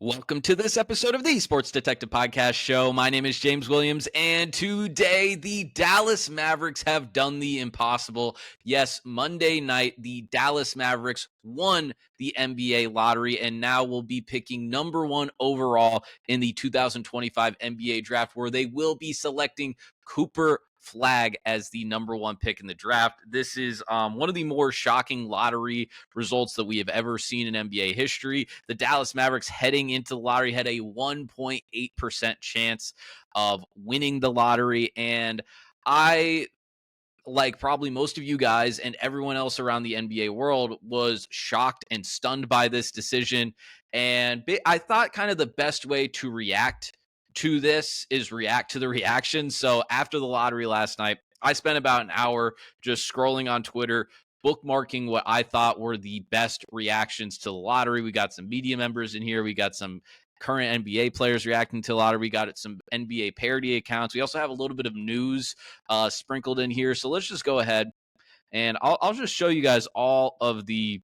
Welcome to this episode of the Sports Detective Podcast Show. My name is James Williams, and today the Dallas Mavericks have done the impossible. Yes, Monday night, the Dallas Mavericks won the NBA lottery, and now will be picking number one overall in the 2025 NBA draft, where they will be selecting Cooper Flagg as the number one pick in the draft. This is one of the more shocking lottery results that we have ever seen in NBA history. The Dallas Mavericks heading into the lottery had a 1.8% chance of winning the lottery. And I, like probably most of you guys and everyone else around the NBA world, was shocked and stunned by this decision. And I thought kind of the best way to react to this is react to the reaction. So after the lottery last night, I spent about an hour just scrolling on Twitter, bookmarking what I thought were the best reactions to the lottery. We got some media members in here. We got some current NBA players reacting to the lottery. We got some NBA parody accounts. We also have a little bit of news sprinkled in here. So let's just go ahead and I'll just show you guys all of the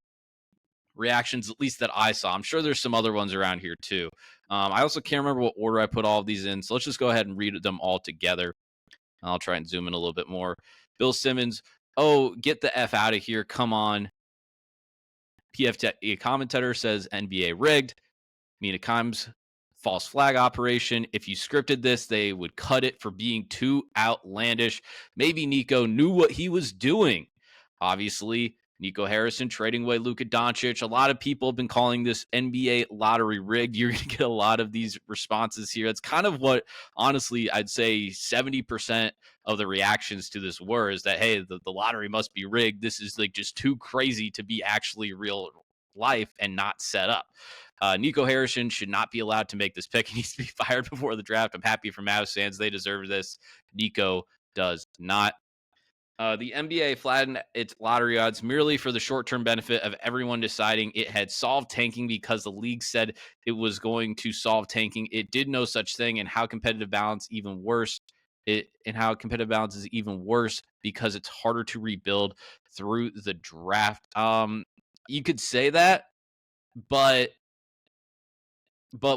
reactions, at least that I saw. I'm sure there's some other ones around here too. I also can't remember what order I put all of these in. So let's just go ahead and read them all together. I'll try and zoom in a little bit more. Bill Simmons, oh, get the F out of here. Come on. PFT commentator says NBA rigged. Mina Kimes, false flag operation. If you scripted this, they would cut it for being too outlandish. Maybe Nico knew what he was doing. Obviously, Nico Harrison trading away Luka Doncic. A lot of people have been calling this NBA lottery rigged. You're going to get a lot of these responses here. That's kind of what, honestly, I'd say 70% of the reactions to this were, is that, hey, the lottery must be rigged. This is like just too crazy to be actually real life and not set up. Nico Harrison should not be allowed to make this pick. He needs to be fired before the draft. I'm happy for Mavs fans. They deserve this. Nico does not. The NBA flattened its lottery odds merely for the short-term benefit of everyone deciding it had solved tanking because the league said it was going to solve tanking. It did no such thing, and how competitive balance even worse. How competitive balance is even worse because it's harder to rebuild through the draft. You could say that, but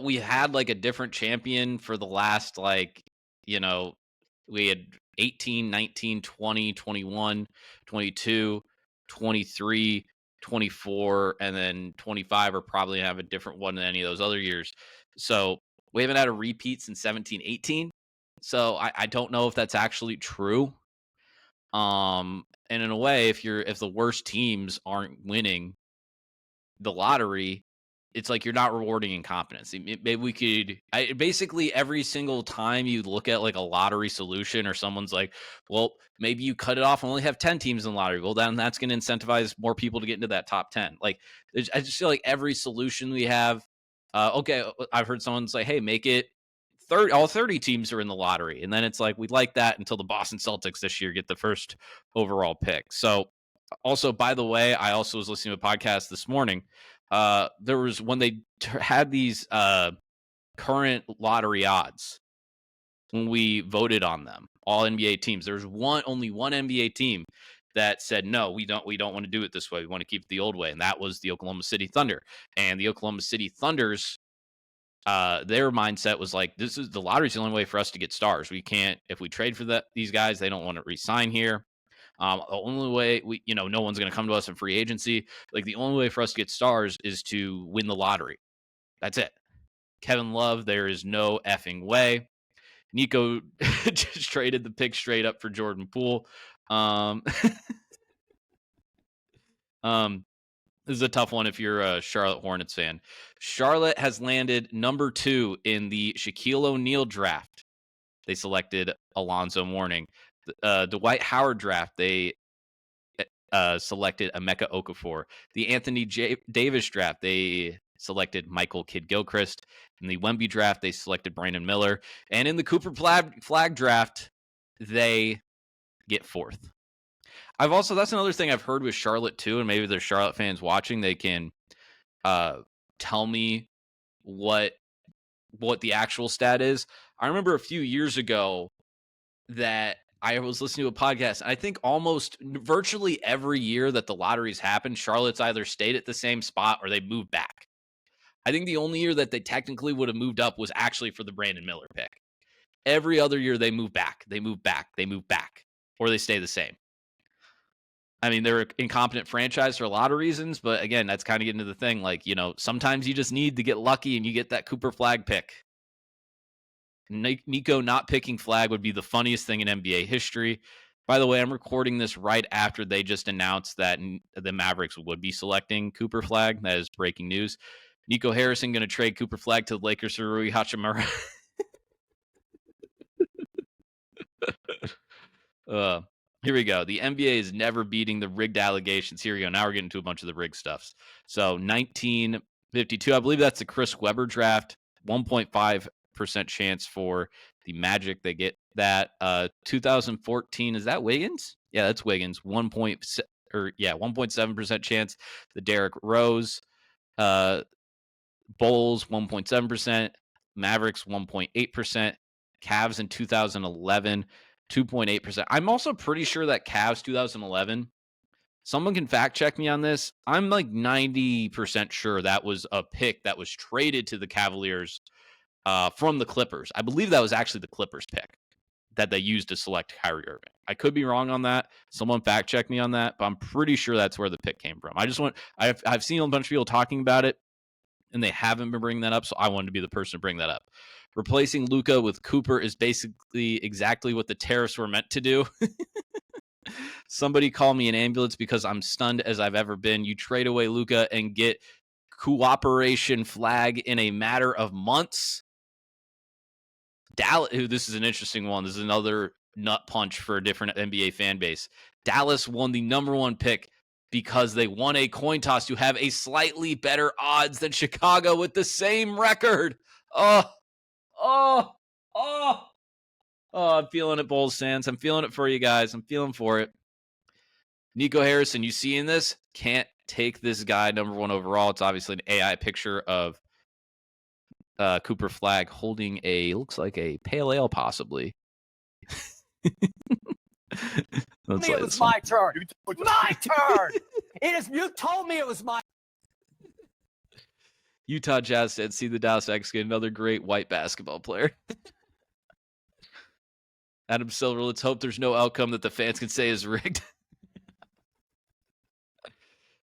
we had like a different champion for the last, like, we had 18, 19, 20, 21, 22, 23, 24, and then 25 are probably have a different one than any of those other years. So we haven't had a repeat since 17, 18. So I don't know if that's actually true. And in a way, if the worst teams aren't winning the lottery, it's like you're not rewarding incompetence. Maybe we could basically every single time you look at like a lottery solution, or someone's like, well, maybe you cut it off and only have 10 teams in the lottery. Well, then that's going to incentivize more people to get into that top 10. Like, I just feel like every solution we have, okay, I've heard someone say, hey, make it 30, all 30 teams are in the lottery. And then it's like, we'd like that until the Boston Celtics this year get the first overall pick. So also, by the way, I also was listening to a podcast this morning. There was when they had these current lottery odds when we voted on them, all NBA teams. There's only one NBA team that said no, we don't want to do it this way. We want to keep it the old way, and that was the Oklahoma City Thunder. And the Oklahoma City Thunder's their mindset was like, this is the lottery's the only way for us to get stars. We can't, if we trade for these guys, they don't want to re-sign here. The only way no one's going to come to us in free agency. Like, the only way for us to get stars is to win the lottery. That's it. Kevin Love, there is no effing way. Nico just traded the pick straight up for Jordan Poole. This is a tough one if you're a Charlotte Hornets fan. Charlotte has landed number 2 in the Shaquille O'Neal draft. They selected Alonzo Mourning. The Dwight Howard draft, they selected Emeka Okafor. The Anthony Davis draft, they selected Michael Kidd-Gilchrist. In the Wemby draft, they selected Brandon Miller. And in the Cooper Flagg draft, they get 4th. That's another thing I've heard with Charlotte too, and maybe there's Charlotte fans watching. They can tell me what the actual stat is. I remember a few years ago that I was listening to a podcast, and I think almost virtually every year that the lotteries happened, Charlotte's either stayed at the same spot or they moved back. I think the only year that they technically would have moved up was actually for the Brandon Miller pick. Every other year they move back, or they stay the same. I mean, they're an incompetent franchise for a lot of reasons, but again, that's kind of getting to the thing. Like, sometimes you just need to get lucky and you get that Cooper Flagg pick. Nico not picking Flagg would be the funniest thing in NBA history. By the way, I'm recording this right after they just announced that the Mavericks would be selecting Cooper Flagg. That is breaking news. Nico Harrison going to trade Cooper Flagg to the Lakers for Rui Hachimura. Here we go. The NBA is never beating the rigged allegations. Here we go. Now we're getting to a bunch of the rigged stuffs. So 1952, I believe that's the Chris Webber draft. 1.5% chance for the Magic. They get that. 2014, is that Wiggins? Yeah, that's Wiggins. 1.7% chance. The Derrick Rose. Bulls 1.7%. Mavericks 1.8%. Cavs in 2011. 2.8%. I'm also pretty sure that Cavs 2011, someone can fact check me on this. I'm like 90% sure that was a pick that was traded to the Cavaliers from the Clippers. I believe that was actually the Clippers pick that they used to select Kyrie Irving. I could be wrong on that. Someone fact check me on that, but I'm pretty sure that's where the pick came from. I've seen a bunch of people talking about it, and they haven't been bringing that up, so I wanted to be the person to bring that up. Replacing Luka with Cooper is basically exactly what the tariffs were meant to do. Somebody call me an ambulance because I'm stunned as I've ever been. You trade away Luka and get cooperation Flagg in a matter of months. Dallas, this is an interesting one. This is another nut punch for a different NBA fan base. Dallas won the number one pick because they won a coin toss to have a slightly better odds than Chicago with the same record. I'm feeling it, Bulls fans. I'm feeling it for you guys. I'm feeling for it. Nico Harrison, you seeing this? Can't take this guy number one overall. It's obviously an AI picture of Cooper Flagg holding looks like a pale ale, possibly. It was my turn. My turn. You told me it was my. Utah Jazz said, see the Dallas X get another great white basketball player. Adam Silver, let's hope there's no outcome that the fans can say is rigged.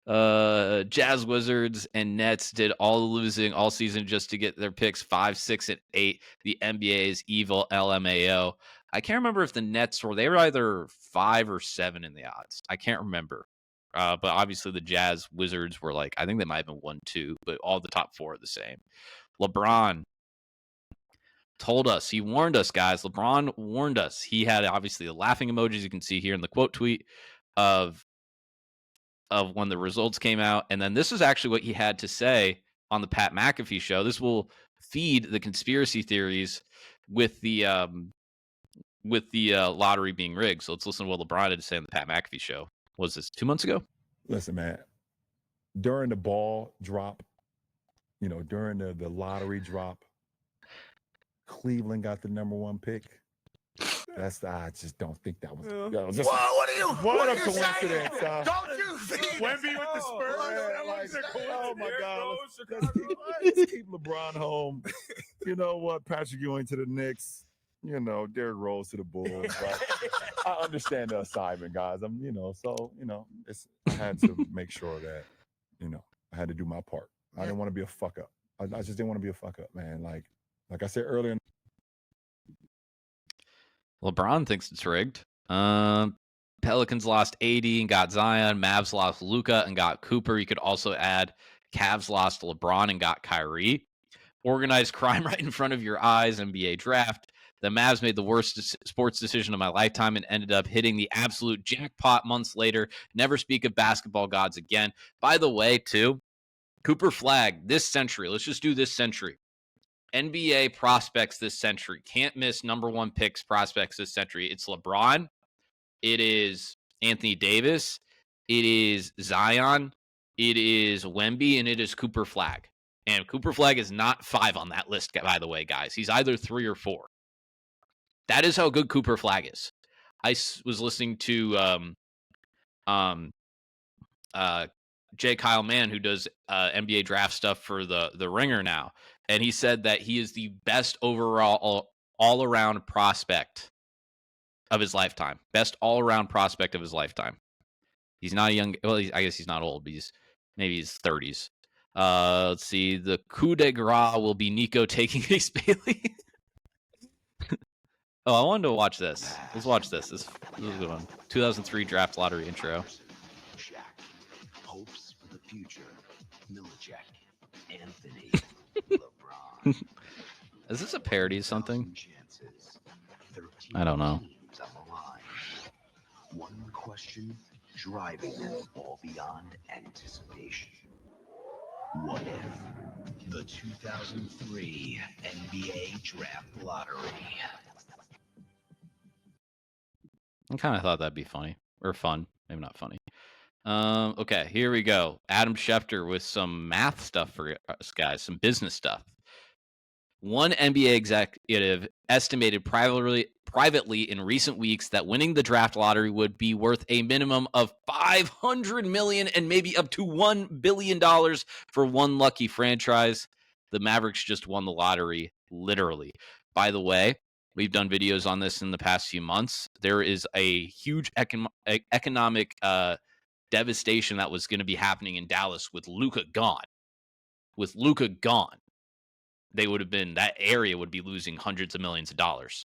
Jazz, Wizards, and Nets did all the losing all season just to get their picks 5, 6, and 8. The NBA's evil LMAO. I can't remember if the Nets they were either 5 or 7 in the odds. I can't remember. But obviously the Jazz, Wizards were I think they might have been 1, 2, but all the top 4 are the same. LeBron told us, he warned us, guys. LeBron warned us. He had obviously the laughing emojis you can see here in the quote tweet of when the results came out. And then this is actually what he had to say on the Pat McAfee show. This will feed the conspiracy theories with the lottery being rigged. So let's listen to what LeBron had to say on the Pat McAfee show. Was this 2 months ago? Listen, man, during the ball drop, during the lottery drop, Cleveland got the number one pick. I just don't think that was. Just, what a coincidence! Don't you think Wemby with the Spurs? Oh my God! Let's keep LeBron home. You know what? Patrick Ewing to the Knicks. Derrick Rose to the Bulls. Right? I understand the assignment, guys. I had to make sure that I had to do my part. I didn't want to be a fuck up. I just didn't want to be a fuck up, man. Like I said earlier. LeBron thinks it's rigged. Pelicans lost AD and got Zion. Mavs lost Luka and got Cooper. You could also add Cavs lost LeBron and got Kyrie. Organized crime right in front of your eyes, NBA draft. The Mavs made the worst sports decision of my lifetime and ended up hitting the absolute jackpot months later. Never speak of basketball gods again. By the way, too, Cooper Flagg this century. Let's just do this century. NBA prospects this century. Can't miss number one picks prospects this century. It's LeBron. It is Anthony Davis. It is Zion. It is Wemby. And it is Cooper Flagg. And Cooper Flagg is not 5 on that list, by the way, guys. He's either 3 or 4. That is how good Cooper Flagg is. I was listening to J. Kyle Mann, who does NBA draft stuff for the Ringer now, and he said that he is the best overall all around prospect of his lifetime. Best all around prospect of his lifetime. He's not a young. Well, I guess he's not old, but maybe his 30s. Let's see. The coup de grace will be Nico taking Ace Bailey. Oh, I wanted to watch this. Let's watch this. This is a good one. 2003 draft lottery intro. Hopes for the future. Millicek, Anthony, LeBron. Is this a parody of something? I don't know. One question driving them all beyond anticipation. What if the 2003 NBA Draft Lottery? I kind of thought that'd be funny or fun. Maybe not funny. Okay, here we go. Adam Schefter with some math stuff for us guys, some business stuff. One NBA executive estimated privately in recent weeks that winning the draft lottery would be worth a minimum of $500 million and maybe up to $1 billion for one lucky franchise. The Mavericks just won the lottery, literally. By the way, we've done videos on this in the past few months. There is a huge economic devastation that was going to be happening in Dallas with Luka gone. With Luka gone, that area would be losing hundreds of millions of dollars.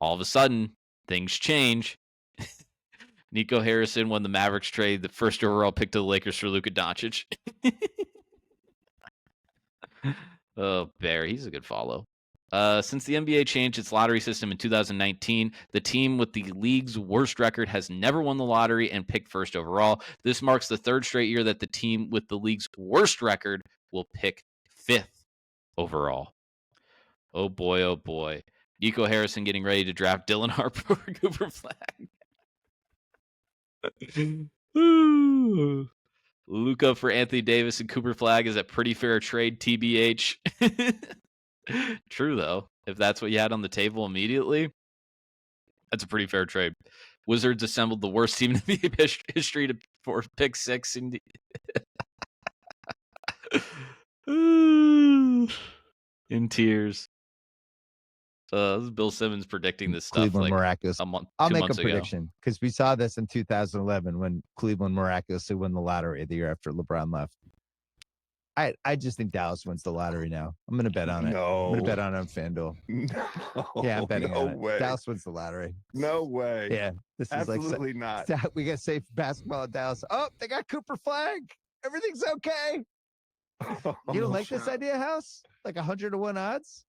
All of a sudden, things change. Nico Harrison won the Mavericks trade, the first overall pick to the Lakers for Luka Doncic. Oh, Bear, he's a good follow. Since the NBA changed its lottery system in 2019, the team with the league's worst record has never won the lottery and picked first overall. This marks the third straight year that the team with the league's worst record will pick fifth overall. Oh boy, oh boy. Nico Harrison getting ready to draft Dylan Harper or Cooper Flagg. Luka for Anthony Davis and Cooper Flagg is a pretty fair trade, TBH. True, though. If that's what you had on the table immediately, that's a pretty fair trade. Wizards assembled the worst team in the history for pick 6. In tears. This is Bill Simmons predicting this stuff. Cleveland miraculous. I'll make a ago. prediction because we saw this in 2011 when Cleveland miraculously won the lottery the year after LeBron left. I just think Dallas wins the lottery now. I'm going to bet on it. No. I'm going to bet on it on FanDuel. No. Yeah, I'm betting on it. Way. Dallas wins the lottery. No way. Yeah. This Absolutely is not. We got safe basketball in Dallas. Oh, they got Cooper Flagg. Everything's okay. You don't like this idea, House? Like 100-1 odds?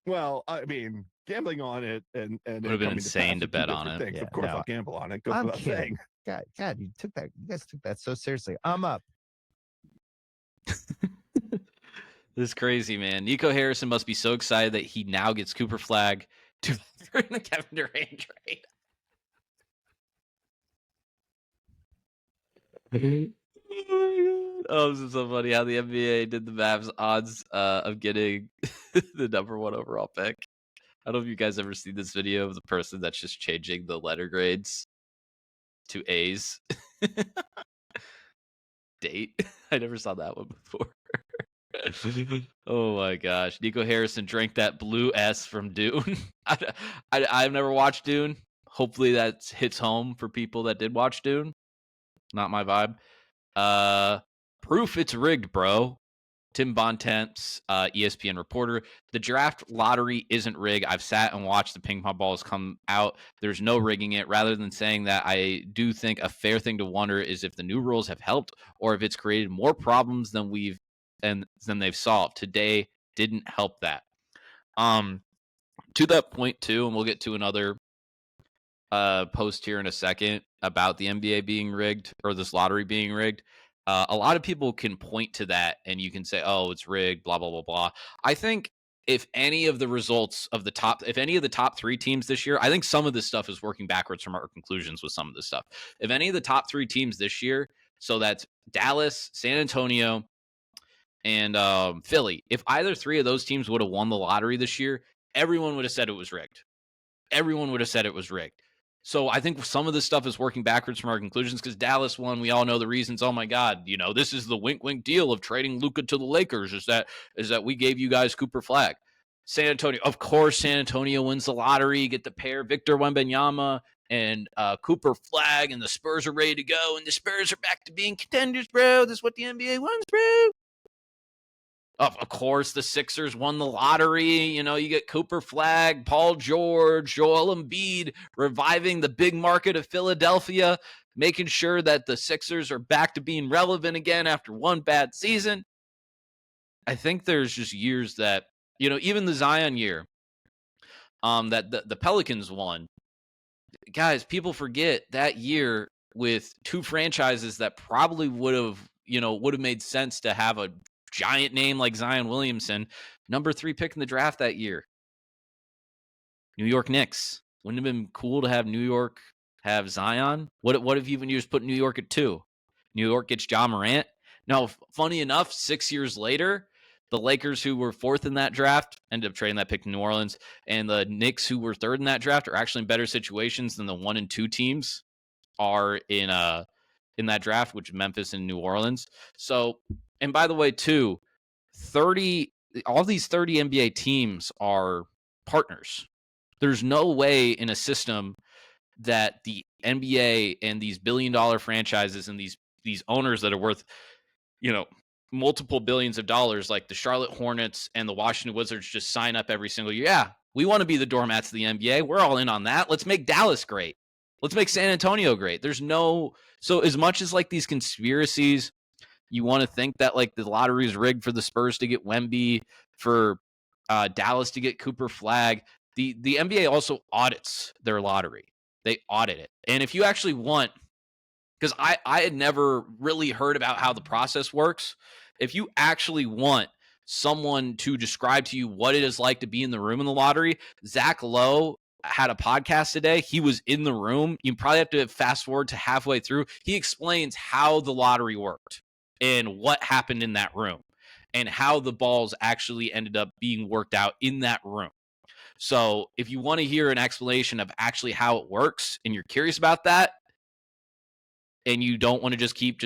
Well, I mean, gambling on it and would have been insane to bet on it. Things. Yeah, of course, no. I'll gamble on it. Goes I'm without kidding. saying. God, you guys took that so seriously. I'm up. This is crazy, man. Nico Harrison must be so excited that he now gets Cooper Flagg to in the Kevin Durant trade. Oh, this is so funny how the NBA did the Mavs odds of getting the number 1 overall pick. I don't know if you guys ever seen this video of the person that's just changing the letter grades to A's. Date. I never saw that one before. Oh my gosh. Nico Harrison drank that blue S from Dune. I've never watched Dune. Hopefully that hits home for people that did watch Dune. Not my vibe. Proof it's rigged, bro. Tim Bontemps, ESPN reporter. The draft lottery isn't rigged. I've sat and watched the ping pong balls come out. There's no rigging it. Rather than saying that, I do think a fair thing to wonder is if the new rules have helped or if it's created more problems than they've solved. Today didn't help that. To that point too, and we'll get to another post here in a second about the NBA being rigged or this lottery being rigged. A lot of people can point to that and you can say, oh, it's rigged, blah, blah, blah, blah. I think if any of the results of if any of the top 3 teams this year, I think some of this stuff is working backwards from our conclusions with some of this stuff. If any of the top 3 teams this year, so that's Dallas, San Antonio, and Philly, if either 3 of those teams would have won the lottery this year, everyone would have said it was rigged. Everyone would have said it was rigged. So I think some of this stuff is working backwards from our conclusions because Dallas won. We all know the reasons. Oh my God, this is the wink deal of trading Luka to the Lakers. Is that we gave you guys Cooper Flagg. San Antonio, of course, San Antonio wins the lottery, get the pair Victor Wembanyama and Cooper Flagg, and the Spurs are ready to go, and the Spurs are back to being contenders, bro. This is what the NBA wants, bro. Of course, the Sixers won the lottery. You get Cooper Flagg, Paul George, Joel Embiid, reviving the big market of Philadelphia, making sure that the Sixers are back to being relevant again after one bad season. I think there's just years that, even the Zion year that the Pelicans won. Guys, people forget that year with two franchises that probably would have made sense to have a giant name like Zion Williamson, number 3 pick in the draft that year. New York Knicks. Wouldn't it have been cool to have New York have Zion? What if even you just put New York at 2? New York gets Ja Morant. Now, funny enough, 6 years later, the Lakers, who were 4th in that draft, ended up trading that pick to New Orleans, and the Knicks, who were 3rd in that draft, are actually in better situations than the 1 and 2 teams are in that draft, which is Memphis and New Orleans. So, and by the way, too, all these 30 NBA teams are partners. There's no way in a system that the NBA and these billion-dollar franchises and these owners that are worth, multiple billions of dollars, like the Charlotte Hornets and the Washington Wizards, just sign up every single year. Yeah, we want to be the doormats of the NBA. We're all in on that. Let's make Dallas great. Let's make San Antonio great. So as much as like these conspiracies, you want to think that like the lottery is rigged for the Spurs to get Wemby, for Dallas to get Cooper Flagg. The NBA also audits their lottery. They audit it. And if you actually want, because I had never really heard about how the process works. If you actually want someone to describe to you what it is like to be in the room in the lottery, Zach Lowe had a podcast today. He was in the room. You probably have to fast forward to halfway through. He explains how the lottery worked and what happened in that room and how the balls actually ended up being worked out in that room. So if you want to hear an explanation of actually how it works and you're curious about that, and you don't want to just keep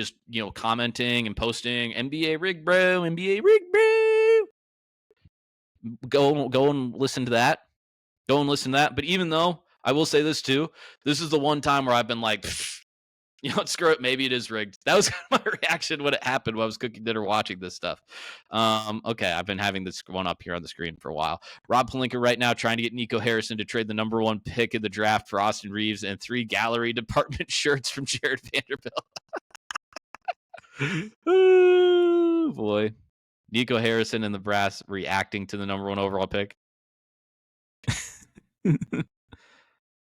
commenting and posting NBA rig bro, NBA rig bro, go and listen to that. Go and listen to that. But even though I will say this too, this is the one time where I've been like, screw it, maybe it is rigged. That was my reaction when it happened when I was cooking dinner watching this stuff. Okay, I've been having this one up here on the screen for a while. Rob Pelinka right now trying to get Nico Harrison to trade the number 1 pick in the draft for Austin Reeves and 3 gallery department shirts from Jared Vanderbilt. Oh, boy. Nico Harrison and the brass reacting to the number 1 overall pick.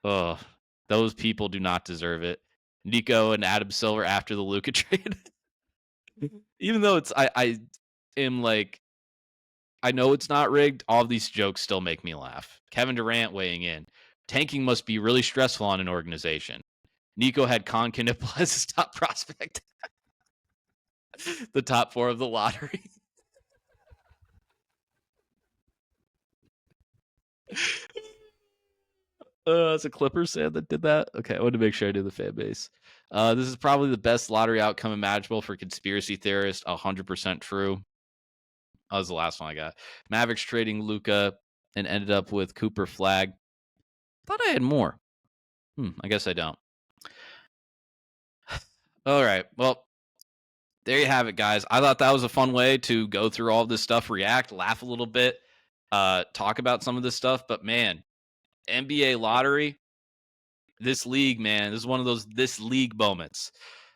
Oh, those people do not deserve it. Nico and Adam Silver after the Luka trade. Even though I am like, I know it's not rigged, all of these jokes still make me laugh. Kevin Durant weighing in. Tanking must be really stressful on an organization. Nico had Con Knipple as his top prospect. The top 4 of the lottery. It's a Clippers fan that did that. Okay, I wanted to make sure I knew the fan base. This is probably the best lottery outcome imaginable for conspiracy theorists. 100% true. That was the last one I got. Mavericks trading Luka and ended up with Cooper Flagg. Thought I had more. I guess I don't. All right. Well, there you have it, guys. I thought that was a fun way to go through all of this stuff, react, laugh a little bit, talk about some of this stuff. But man, NBA lottery, this league, man, this is one of those this league moments.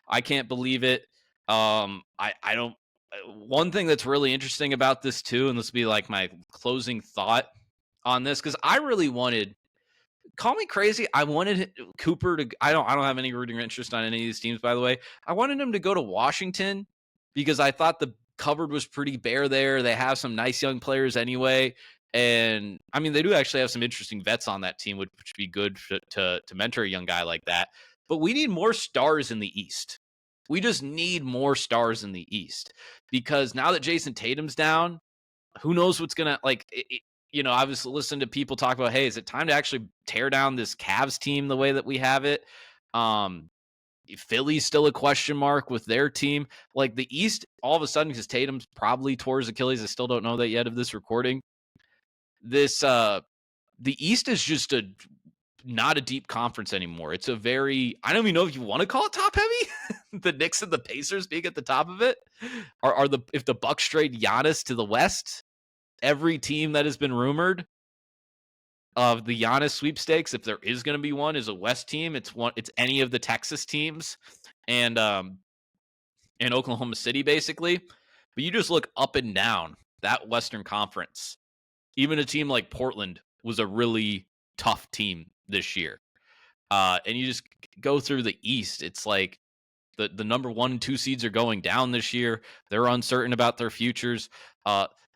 I can't believe it. I don't. One thing that's really interesting about this too, and this will be like my closing thought on this, because I really wanted. Call me crazy. I wanted Cooper to. I don't have any rooting interest on any of these teams, by the way. I wanted him to go to Washington because I thought the cupboard was pretty bare there. They have some nice young players anyway. And I mean, they do actually have some interesting vets on that team, which would be good to mentor a young guy like that. But we need more stars in the East. We just need more stars in the East because now that Jason Tatum's down, who knows what's going to I was listening to people talk about, hey, is it time to actually tear down this Cavs team the way that we have it? Philly's still a question mark with their team. Like the East, all of a sudden, because Tatum's probably tore his Achilles. I still don't know that yet of this recording. The East is just not a deep conference anymore. It's a very, I don't even know if you want to call it top heavy. The Knicks and the Pacers being at the top of it if the Bucks trade Giannis to the West, every team that has been rumored of the Giannis sweepstakes, if there is going to be one, is a West team. It's any of the Texas teams and Oklahoma City, basically. But you just look up and down that Western Conference. Even a team like Portland was a really tough team this year. And you just go through the East. It's like the number 1 and 2 seeds are going down this year. They're uncertain about their futures.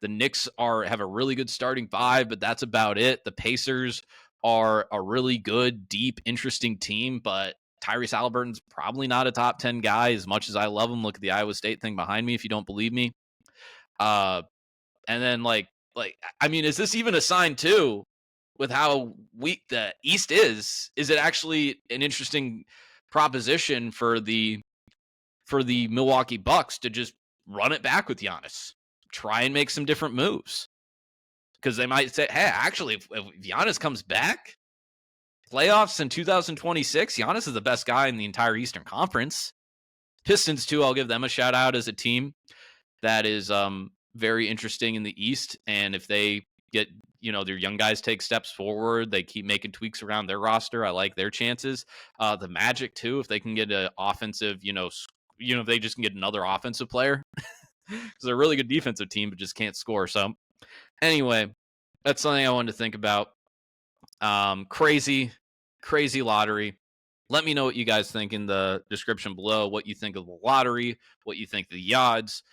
The Knicks have a really good starting 5, but that's about it. The Pacers are a really good, deep, interesting team, but Tyrese Halliburton's probably not a top 10 guy as much as I love him. Look at the Iowa State thing behind me if you don't believe me. And then I mean, is this even a sign too with how weak the East is? Is it actually an interesting proposition for the Milwaukee Bucks to just run it back with Giannis? Try and make some different moves. Because they might say, hey, actually, if Giannis comes back, playoffs in 2026, Giannis is the best guy in the entire Eastern Conference. Pistons, too, I'll give them a shout out as a team that is very interesting in the East. And if they get, their young guys take steps forward, they keep making tweaks around their roster, I like their chances. The Magic, too, if they can get an offensive, if they just can get another offensive player. Because they're a really good defensive team, but just can't score. So anyway, that's something I wanted to think about. Crazy lottery. Let me know what you guys think in the description below, what you think of the lottery, what you think of the odds.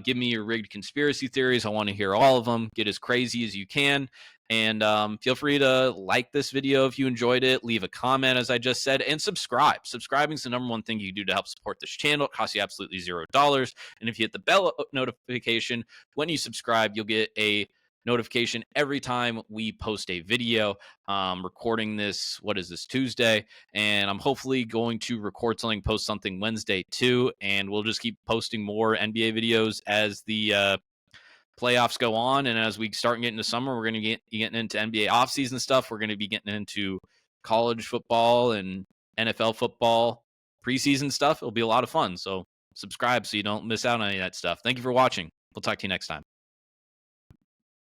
Give me your rigged conspiracy theories. I want to hear all of them. Get as crazy as you can. And feel free to like this video if you enjoyed it. Leave a comment, as I just said, and subscribe. Subscribing is the number one thing you can do to help support this channel. It costs you absolutely $0. And if you hit the bell notification when you subscribe, you'll get a notification every time we post a video. Recording this, what is this, Tuesday? And I'm hopefully going to record something, post something Wednesday too. And we'll just keep posting more NBA videos as the playoffs go on, and as we start getting into summer, we're going to get getting into NBA offseason stuff. We're going to be getting into college football and NFL football preseason stuff. It'll be a lot of fun. So subscribe so you don't miss out on any of that stuff. Thank you for watching. We'll talk to you next time.